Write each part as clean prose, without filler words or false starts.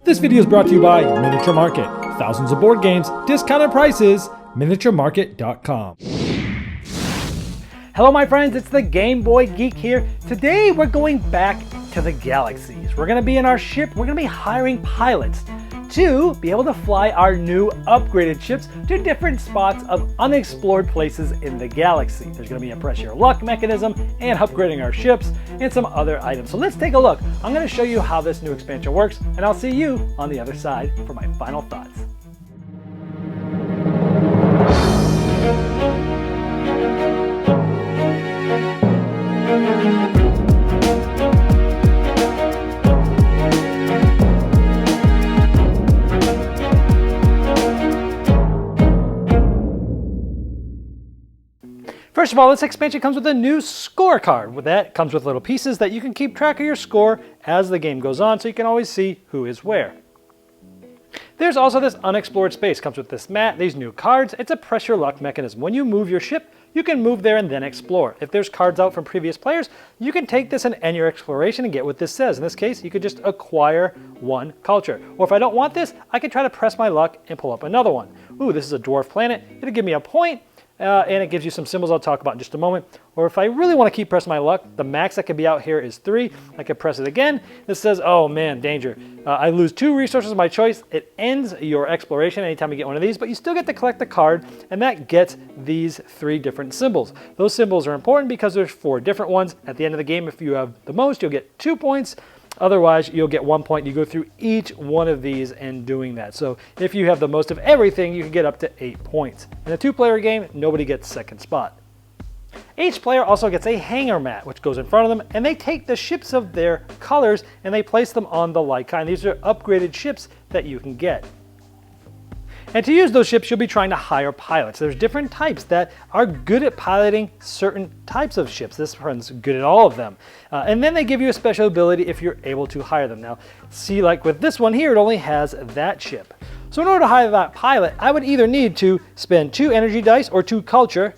This video is brought to you by Miniature Market. Thousands of board games, discounted prices, miniaturemarket.com. Hello my friends, it's the Game Boy Geek here. Today we're going back to the galaxies. We're gonna be in our ship, we're gonna be hiring pilots to be able to fly our new upgraded ships to different spots of unexplored places in the galaxy. There's gonna be a press your luck mechanism and upgrading our ships and some other items. So let's take a look. I'm gonna show you how this new expansion works and I'll see you on the other side for my final thoughts. First of all, this expansion comes with a new scorecard. With that comes with little pieces that you can keep track of your score as the game goes on, so you can always see who is where. There's also this unexplored space. Comes with this mat, these new cards. It's a press your luck mechanism. When you move your ship, you can move there and then explore. If there's cards out from previous players, you can take this and end your exploration and get what this says. In this case, you could just acquire one culture. Or if I don't want this, I could try to press my luck and pull up another one. Ooh, this is a dwarf planet. It'll give me a point. And it gives you some symbols I'll talk about in just a moment. Or if I really want to keep pressing my luck, the max that can be out here is 3. I can press it again. This says, oh man, danger. I lose 2 resources of my choice. It ends your exploration anytime you get one of these, but you still get to collect the card, and that gets these 3 different symbols. Those symbols are important because there's 4 different ones. At the end of the game, if you have the most, you'll get 2 points. Otherwise, you'll get 1 point. You go through each one of these and doing that. So if you have the most of everything, you can get up to 8 points. In a 2-player game, nobody gets second spot. Each player also gets a hanger mat, which goes in front of them, and they take the ships of their colors and they place them on the light kind. These are upgraded ships that you can get. And to use those ships, you'll be trying to hire pilots. There's different types that are good at piloting certain types of ships. This one's good at all of them. And then they give you a special ability if you're able to hire them. Now, see, like with this one here, it only has that ship. So in order to hire that pilot, I would either need to spend 2 energy dice or 2 culture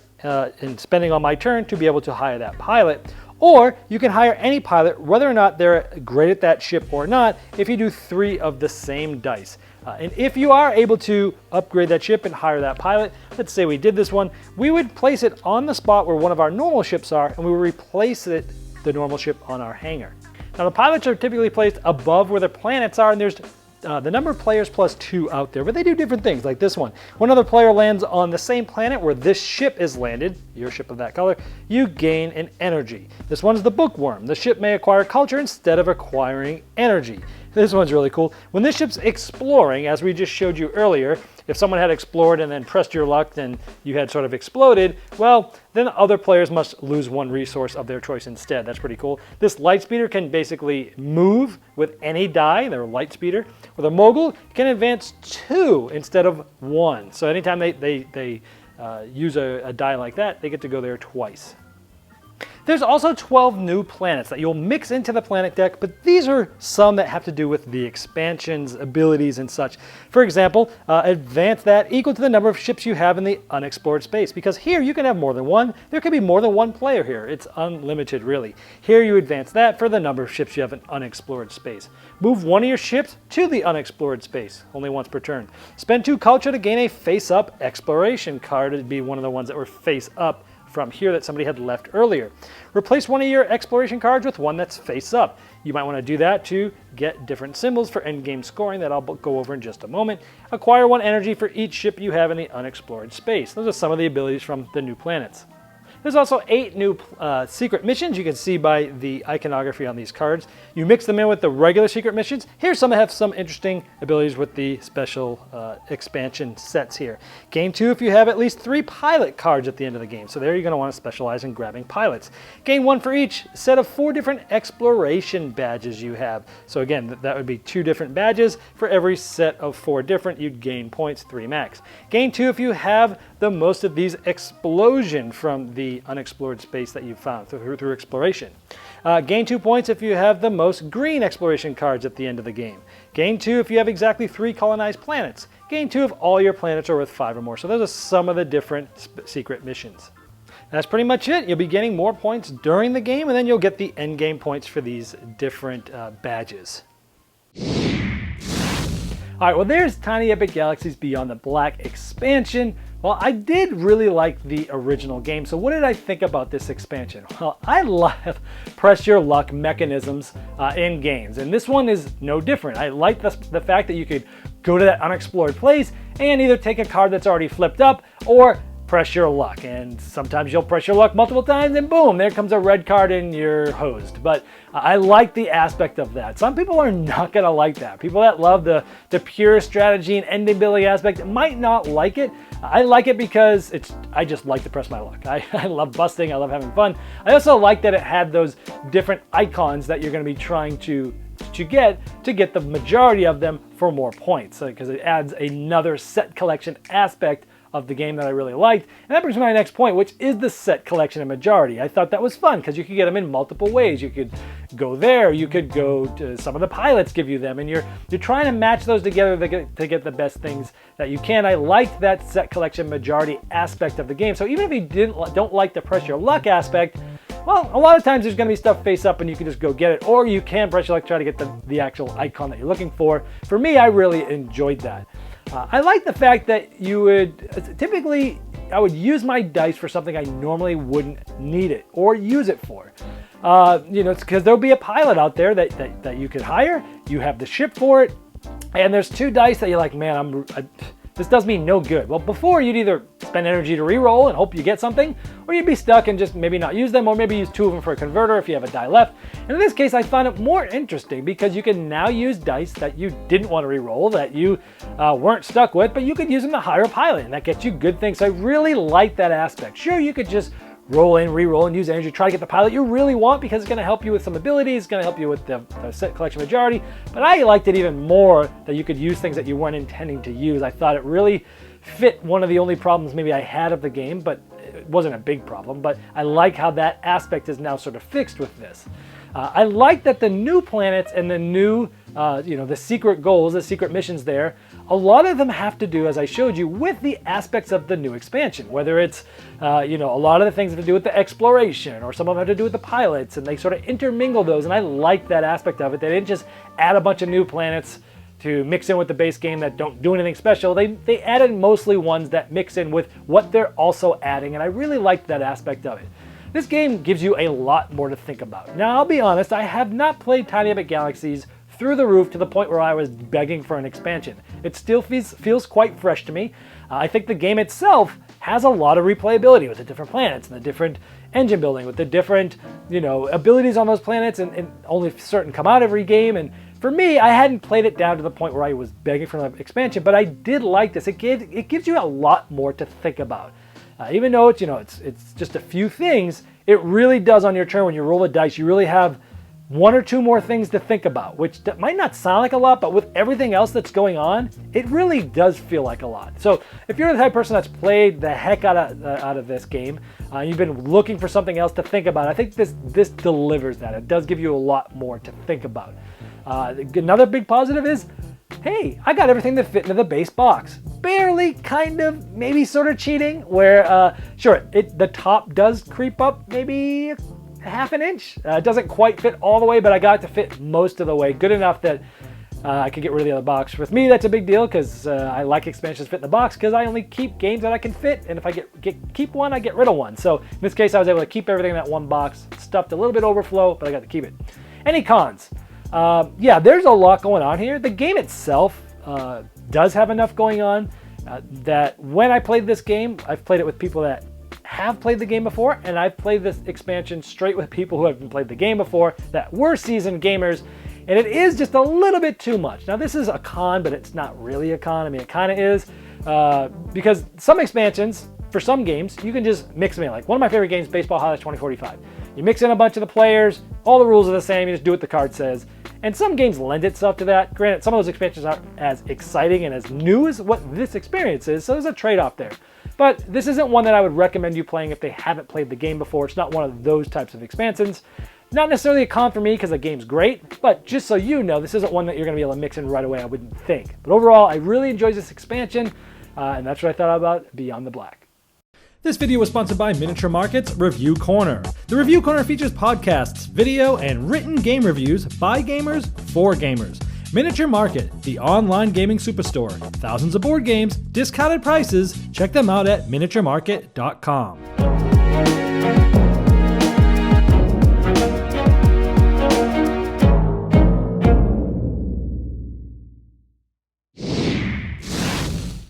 in spending on my turn to be able to hire that pilot. Or you can hire any pilot, whether or not they're great at that ship or not, if you do 3 of the same dice. And if you are able to upgrade that ship and hire that pilot, let's say we did this one, we would place it on the spot where one of our normal ships are, and we would replace the normal ship on our hangar. Now the pilots are typically placed above where the planets are, and there's the number of players plus 2 out there, but they do different things, like this one. When another player lands on the same planet where this ship is landed, your ship of that color, you gain an energy. This one's the bookworm. The ship may acquire culture instead of acquiring energy. This one's really cool. When this ship's exploring, as we just showed you earlier, if someone had explored and then pressed your luck, then you had sort of exploded, well, then other players must lose 1 resource of their choice instead. That's pretty cool. This light speeder can basically move with any die. They're a light speeder. With a mogul, can advance 2 instead of 1. So anytime they use a die like that, they get to go there twice. There's also 12 new planets that you'll mix into the planet deck, but these are some that have to do with the expansions, abilities, and such. For example, advance that equal to the number of ships you have in the unexplored space, because here you can have more than 1. There could be more than 1 player here. It's unlimited, really. Here you advance that for the number of ships you have in unexplored space. Move 1 of your ships to the unexplored space, only once per turn. Spend 2 culture to gain a face-up exploration card. It'd be one of the ones that were face-up from here that somebody had left earlier. Replace 1 of your exploration cards with one that's face up. You might want to do that to get different symbols for endgame scoring that I'll go over in just a moment. Acquire 1 energy for each ship you have in the unexplored space. Those are some of the abilities from the new planets. There's also 8 new secret missions you can see by the iconography on these cards. You mix them in with the regular secret missions. Here's some that have some interesting abilities with the special expansion sets here. Gain 2 if you have at least 3 pilot cards at the end of the game. So there you're going to want to specialize in grabbing pilots. Gain 1 for each set of 4 different exploration badges you have. So again, that would be 2 different badges. For every set of 4 different, you'd gain points, 3 max. Gain 2 if you have the most of these explosion from the unexplored space that you've found through exploration. Gain 2 points if you have the most green exploration cards at the end of the game. Gain 2 if you have exactly 3 colonized planets. Gain 2 if all your planets are worth 5 or more. So those are some of the different secret missions. That's pretty much it. You'll be getting more points during the game, and then you'll get the end game points for these different badges. All right, well, there's Tiny Epic Galaxies Beyond the Black expansion. Well, I did really like the original game, so what did I think about this expansion? Well, I love press your luck mechanisms in games, and this one is no different. I like the fact that you could go to that unexplored place and either take a card that's already flipped up or press your luck, and sometimes you'll press your luck multiple times and boom, there comes a red card and you're hosed. But I like the aspect of that. Some people are not gonna like that. People that love the pure strategy and ending building aspect might not like it. I like it because I just like to press my luck. I love busting, I love having fun. I also like that it had those different icons that you're gonna be trying to get the majority of them for more points, because it adds another set collection aspect of the game that I really liked. And that brings me to my next point, which is the set collection and majority. I thought that was fun because you could get them in multiple ways. You could go there, you could go to some of the pilots give you them, and you're trying to match those together to get the best things that you can. I liked that set collection majority aspect of the game. So even if you don't like the press your luck aspect, well, a lot of times there's going to be stuff face up and you can just go get it, or you can press your luck, try to get the actual icon that you're looking for. For me, I really enjoyed that. I like the fact that you would, typically, I would use my dice for something I normally wouldn't need it or use it for. It's because there'll be a pilot out there that you could hire, you have the ship for it, and there's 2 dice that you're like, man, this does me no good. Well, before you'd either spend energy to re-roll and hope you get something, or you'd be stuck and just maybe not use them, or maybe use 2 of them for a converter if you have a die left. And in this case, I found it more interesting because you can now use dice that you didn't want to re-roll, that you weren't stuck with, but you could use them to hire a pilot, and that gets you good things. So I really like that aspect. Sure, you could just roll in, re-roll, and use energy to try to get the pilot you really want because it's going to help you with some abilities, it's going to help you with the set collection majority, but I liked it even more that you could use things that you weren't intending to use. I thought it really fit one of the only problems maybe I had of the game, but it wasn't a big problem, but I like how that aspect is now sort of fixed with this. I like that the new planets and the new, the secret goals, the secret missions there, a lot of them have to do, as I showed you, with the aspects of the new expansion. Whether it's, a lot of the things have to do with the exploration, or some of them have to do with the pilots, and they sort of intermingle those, and I like that aspect of it. They didn't just add a bunch of new planets to mix in with the base game that don't do anything special. They added mostly ones that mix in with what they're also adding, and I really liked that aspect of it. This game gives you a lot more to think about. Now, I'll be honest, I have not played Tiny Epic Galaxies through the roof to the point where I was begging for an expansion. It still feels quite fresh to me. I think the game itself has a lot of replayability with the different planets and the different engine building, with the different, abilities on those planets, and only certain come out every game. And for me, I hadn't played it down to the point where I was begging for an expansion, but I did like this. It gives you a lot more to think about. Even though it's just a few things, it really does on your turn when you roll the dice. You really have 1 or 2 more things to think about, which that might not sound like a lot, but with everything else that's going on, it really does feel like a lot. So if you're the type of person that's played the heck out of this game, you've been looking for something else to think about, I think this delivers that. It does give you a lot more to think about. Another big positive is, hey, I got everything that fit into the base box. Barely, kind of, maybe sort of cheating, where, sure, the top does creep up maybe half an inch. It doesn't quite fit all the way, but I got it to fit most of the way. Good enough that I could get rid of the other box. With me, that's a big deal because I like expansions fit in the box because I only keep games that I can fit, and if I keep one, I get rid of one. So in this case, I was able to keep everything in that one box, stuffed a little bit overflow, but I got to keep it. Any cons? Yeah, there's a lot going on here. The game itself does have enough going on that when I played this game, I've played it with people that have played the game before, and I've played this expansion straight with people who haven't played the game before that were seasoned gamers, and it is just a little bit too much. Now, this is a con, but it's not really a con. I mean, it kind of is, because some expansions, for some games, you can just mix them in. Like one of my favorite games, Baseball Highlights 2045. You mix in a bunch of the players, all the rules are the same, you just do what the card says. And some games lend itself to that. Granted, some of those expansions aren't as exciting and as new as what this experience is, so there's a trade-off there. But this isn't one that I would recommend you playing if they haven't played the game before. It's not one of those types of expansions. Not necessarily a con for me because the game's great, but just so you know, this isn't one that you're going to be able to mix in right away, I wouldn't think. But overall, I really enjoyed this expansion, and that's what I thought about Beyond the Black. This video was sponsored by Miniature Market's Review Corner. The Review Corner features podcasts, video, and written game reviews by gamers for gamers. Miniature Market, the online gaming superstore. Thousands of board games, discounted prices. Check them out at miniaturemarket.com.